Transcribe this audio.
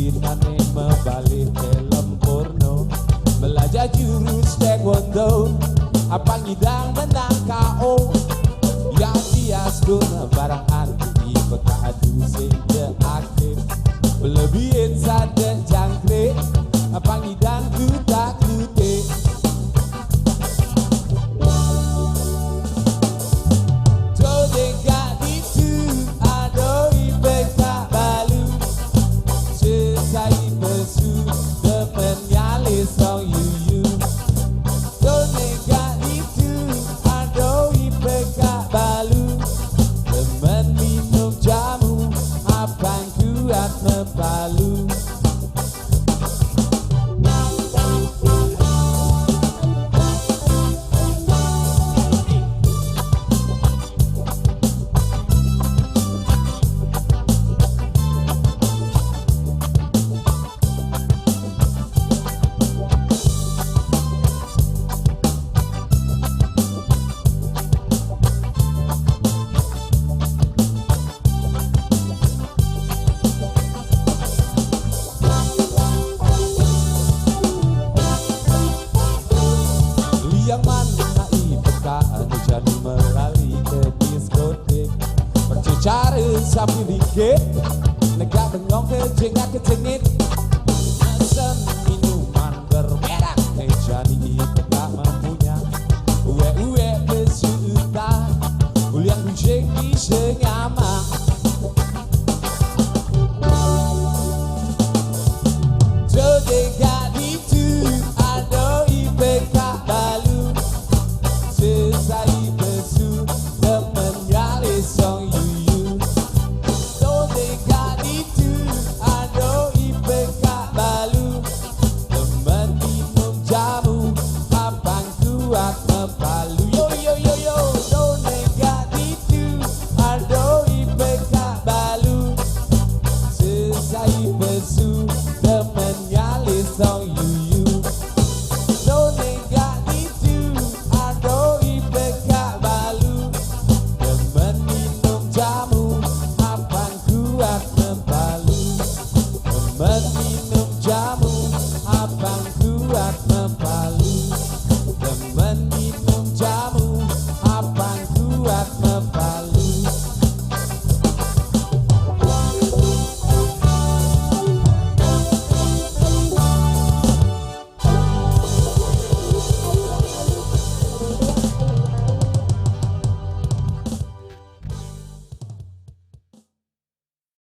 Dinane membalik film porno, belajar jurus taekwondo, apa ngidang menang KO. Yang bias guna barang anti kota adu sehingga aktif, belebihin sadar jangkrik, apa ngidang ku tak kutik. Palu yang mana IPK jadi melali ke diskotik, bercecara sapi dikit, negak bengong ke jengak ke jengit.